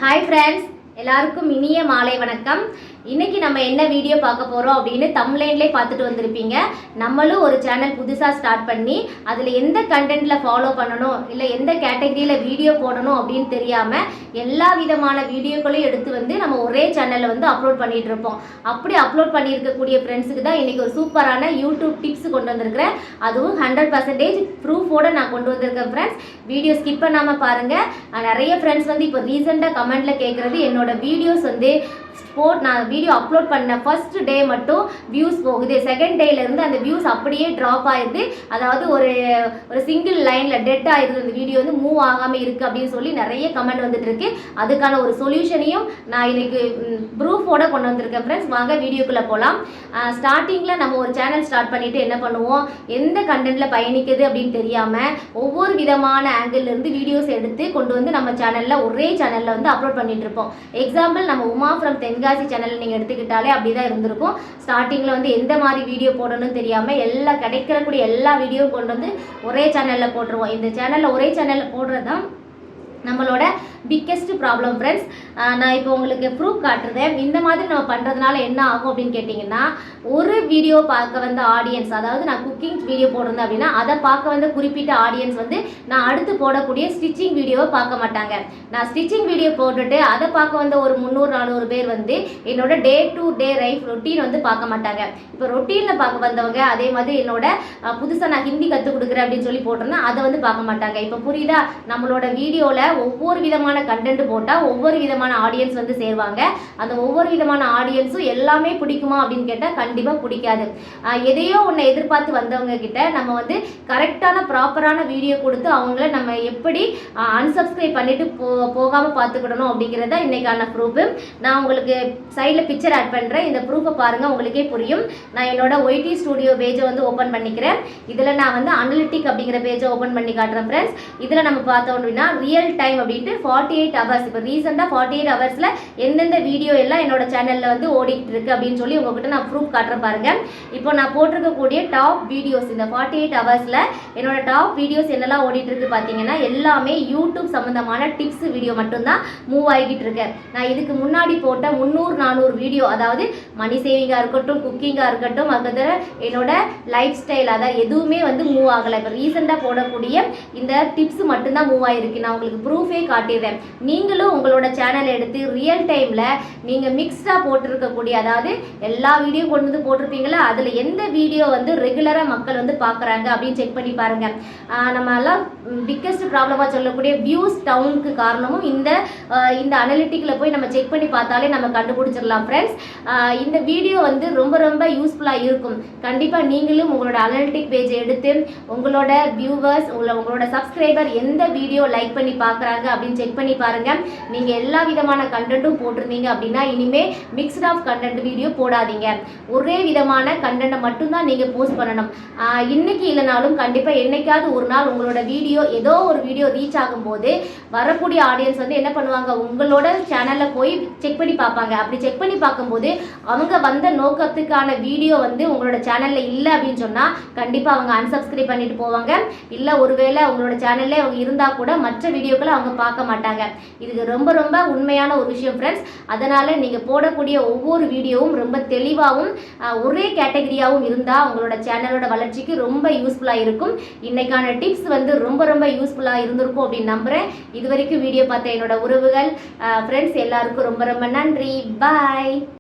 Hi friends, எல்லாருக்கும் இனிய மாலை வணக்கம். இன்னைக்கு நம்ம என்ன வீடியோ பார்க்க போகிறோம் அப்படின்னு தம்ப்லைன்லேயே பார்த்துட்டு வந்திருப்பீங்க. நம்மளும் ஒரு சேனல் புதுசாக ஸ்டார்ட் பண்ணி அதில் எந்த கண்டென்ட்டில் ஃபாலோ பண்ணணும், இல்லை எந்த கேட்டகரியில் வீடியோ போடணும் அப்படின்னு தெரியாமல் எல்லா விதமான வீடியோக்களையும் எடுத்து வந்து நம்ம ஒரே சேனலில் வந்து அப்லோட் பண்ணிகிட்டு இருப்போம். அப்படி அப்லோட் பண்ணியிருக்கக்கூடிய ஃப்ரெண்ட்ஸுக்கு தான் இன்றைக்கி ஒரு சூப்பரான யூடியூப் டிப்ஸ் கொண்டு வந்திருக்கிறேன். அதுவும் 100% ப்ரூஃபோடு நான் கொண்டு வந்திருக்கேன் ஃப்ரெண்ட்ஸ். வீடியோ ஸ்கிப் பண்ணாமல் பாருங்கள். நிறைய ஃப்ரெண்ட்ஸ் வந்து இப்போ ரீசெண்டாக கமெண்ட்டில் கேட்குறது, என்னோட வீடியோஸ் வந்து நான் வீடியோ அப்லோட் பண்ண ஃபர்ஸ்ட் டே மட்டும் வியூஸ் போகுது, செகண்ட் டேலேருந்து அந்த வியூஸ் அப்படியே ட்ராப் ஆயிடுது, அதாவது ஒரு சிங்கிள் லைனில் டெட் ஆயிடுது, அந்த வீடியோ வந்து மூவ் ஆகாமல் இருக்குது அப்படின்னு சொல்லி நிறைய கமெண்ட் வந்துட்டு இருக்கு. அதுக்கான ஒரு சொல்யூஷனையும் நான் இன்னைக்கு ப்ரூஃபோட கொண்டு வந்திருக்கேன் ஃப்ரெண்ட்ஸ். வாங்க வீடியோக்குள்ளே போகலாம். ஸ்டார்டிங்கில் நம்ம ஒரு சேனல் ஸ்டார்ட் பண்ணிவிட்டு என்ன பண்ணுவோம், எந்த கண்டென்ட்டில் பயணிக்குது அப்படின்னு தெரியாமல் ஒவ்வொரு விதமான ஆங்கிள்லேருந்து வீடியோஸ் எடுத்து கொண்டு வந்து நம்ம சேனலில் ஒரே சேனலில் வந்து அப்லோட் பண்ணிட்டு இருப்போம். எக்ஸாம்பிள், நம்ம உமா ஃப்ரம் தென்காசி சேனல் நீங்கள் எடுத்துக்கிட்டாலே அப்படிதான் இருந்திருக்கும். ஸ்டார்டிங்கில் வந்து எந்த மாதிரி வீடியோ போடணும்னு தெரியாமல் கிடைக்கக்கூடிய எல்லா வீடியோவும் கொண்டு வந்து ஒரே சேனலில் போட்டுருவோம். இந்த சேனலில் ஒரே சேனலில் போடுறது தான் நம்மளோட பிக்கெஸ்ட் ப்ராப்ளம் ஃப்ரெண்ட்ஸ். நான் இப்போ உங்களுக்கு ப்ரூஃப் காட்டுறேன். இந்த மாதிரி நம்ம பண்ணுறதுனால என்ன ஆகும் அப்படின்னு கேட்டிங்கன்னா, ஒரு வீடியோ பார்க்க வந்த ஆடியன்ஸ், அதாவது நான் குக்கிங் வீடியோ போடுறேன் அப்படின்னா அதை பார்க்க வந்த குறிப்பிட்ட ஆடியன்ஸ் வந்து நான் அடுத்து போடக்கூடிய ஸ்டிச்சிங் வீடியோவை பார்க்க மாட்டாங்க. நான் ஸ்டிச்சிங் வீடியோ போட்டுட்டு அதை பார்க்க வந்த ஒரு 300-400 பேர் வந்து என்னோட day to day life routine வந்து பார்க்க மாட்டாங்க. இப்போ ரொட்டீனில் பார்க்க வந்தவங்க அதே மாதிரி என்னோட புதுசாக நான் ஹிந்தி கற்றுக் கொடுக்குறேன் அப்படின்னு சொல்லி போட்டிருந்தேன், அதை வந்து பார்க்க மாட்டாங்க. இப்போ புரியுதா? நம்மளோட வீடியோவில் ஒவ்வொரு விதமான கண்டென்ட் போட்டால் ஒவ்வொரு விதமான ஆடியன்ஸ் வந்து சேருவாங்க. அந்த ஒவ்வொரு விதமான ஆடியன்ஸும் எல்லாமே பிடிக்குமா அப்படின்னு கேட்டால் கண்டிப்பாக பிடிக்காது. எதையோ ஒன்று எதிர்பார்த்து வந்தவங்க கிட்ட நம்ம வந்து கரெக்டான ப்ராப்பரான வீடியோ கொடுத்து அவங்கள நம்ம எப்படி அன்சப்ஸ்கிரைப் பண்ணிட்டு போகாமல் பார்த்துக்கிடணும் அப்படிங்கிறத இன்னைக்கான ப்ரூஃபு. நான் உங்களுக்கு சைடில் பிக்சர் ஆட் பண்ணுறேன். இந்த ப்ரூஃபை பாருங்கள், உங்களுக்கே புரியும். நான் என்னோட ஒய்டி ஸ்டுடியோ பேஜை வந்து ஓப்பன் பண்ணிக்கிறேன். இதில் நான் வந்து அனலிட்டிக் அப்படிங்கிற பேஜை ஓப்பன் பண்ணி காட்டுறேன் ஃப்ரெண்ட்ஸ். இதில் நம்ம பார்த்தோம் அப்படின்னா ரியல் டைம் அப்படின்ட்டு 48 ஹவர்ஸ், இப்போ ரீசெண்டாக 48 ஹவர்ஸில் எந்தெந்த வீடியோ எல்லாம் என்னோட சேனலில் வந்து ஓடிக்கிட்டு இருக்கு அப்படின்னு சொல்லி உங்ககிட்ட நான் ப்ரூஃப் காட்டுறேன் பாருங்க. இப்போ நான் போட்டிருக்கக்கூடிய டாப் வீடியோஸ், இந்த 48 ஹவர்ஸில் என்னோட டாப் வீடியோஸ் என்னெல்லாம் ஓடிட்டு இருக்கு பார்த்தீங்கன்னா, எல்லாமே யூடியூப் சம்மந்தமான டிப்ஸ் வீடியோ மட்டும்தான் மூவ் ஆகிக்கிட்டு இருக்கேன். நான் இதுக்கு முன்னாடி போட்ட 300-400 வீடியோ, அதாவது மணி சேவிங்காக இருக்கட்டும், குக்கிங்காக இருக்கட்டும், அதுக்கு என்னோட லைஃப் ஸ்டைல், அதாவது எதுவுமே வந்து மூவ் ஆகலை. இப்போ ரீசெண்டாக போடக்கூடிய இந்த டிப்ஸ் மட்டும்தான் மூவ் ஆகிருக்கு. நான் உங்களுக்கு ப்ரூஃபே காட்டிடுறேன். நீங்களும் உங்களோட சேனல் எடுத்து ரியல் டைமில் நீங்கள் மிக்ஸ்டாக போட்டிருக்கக்கூடிய, அதாவது எல்லா வீடியோ கொண்டு வந்து போட்டிருப்பீங்களா, அதில் எந்த வீடியோ வந்து ரெகுலராக மக்கள் வந்து பார்க்குறாங்க அப்படின்னு செக் பண்ணி பாருங்கள். நம்ம எல்லாம் பிக்கெஸ்ட் ப்ராப்ளமாக சொல்லக்கூடிய வியூஸ் டவுனுக்கு காரணமும் இந்த அனலிட்டிக்கில் போய் நம்ம செக் பண்ணி பார்த்தாலே நம்ம கண்டுபிடிச்சிடலாம் ஃப்ரெண்ட்ஸ். இந்த வீடியோ வந்து ரொம்ப ரொம்ப யூஸ்ஃபுல்லாக இருக்கும். கண்டிப்பாக நீங்களும் உங்களோட அனலிட்டிக் பேஜை எடுத்து உங்களோட வியூவர்ஸ், உங்களோட சப்ஸ்கிரைபர் எந்த வீடியோ லைக் பண்ணி பார்க்குறாங்க அப்படின்னு செக் பண்ணி பாருங்கள். நீங்கள் எல்லா விதமான கண்டென்ட்டும் போட்டிருந்தீங்க அப்படின்னா இனிமேல் மிக்ஸ்ட் ஆஃப் கண்டென்ட் வீடியோ போடாதீங்க. ஒரே விதமான கண்டென்ட்டை மட்டும்தான் நீங்கள் போஸ்ட் பண்ணணும். இன்னைக்கு இல்லைனாலும் கண்டிப்பாக என்னைக்காவது ஒரு நாள் உங்களோட வீடியோ, ஏதோ ஒரு வீடியோ ரீச் ஆகும்போது வரக்கூடிய ஆடியன்ஸ் வந்து என்ன பண்ணுவாங்க, உங்களோட சேனலில் போய் செக் பண்ணி பார்ப்பாங்க. அப்படி செக் பண்ணி பார்க்கும்போது அவங்க வந்த நோக்கத்துக்கான வீடியோ வந்து உங்களோட சேனலில் இல்லை அப்படின்னு சொன்னால் கண்டிப்பாக அவங்க அன்சப்ஸ்கிரைப் பண்ணிட்டு போவாங்க. இல்லை ஒருவேளை உங்களோட சேனல்லே அவங்க இருந்தால் கூட மற்ற வீடியோக்களை அவங்க பார்க்க மாட்டாங்க. இதுக்கு ரொம்ப ரொம்ப உண்மையான ஒரு விஷயம் ஃப்ரெண்ட்ஸ். அதனால் நீங்கள் போடக்கூடிய ஒவ்வொரு வீடியோவும் ரொம்ப தெளிவாகவும் ஒரே கேட்டகரியாகவும் இருந்தால் உங்களோட சேனலோட வளர்ச்சிக்கு ரொம்ப யூஸ்ஃபுல்லாக இருக்கும். இன்னைக்கான டிப்ஸ் வந்து ரொம்ப ரொம்ப யூஸ்ஃபுல்லாக இருந்திருக்கும் அப்படின்னு நம்புகிறேன். இது வரைக்கும் வீடியோ பார்த்த என்னோட உறவுகள், ஃப்ரெண்ட்ஸ் எல்லாருக்கும் ரொம்ப ரொம்ப நன்றி. பாய்.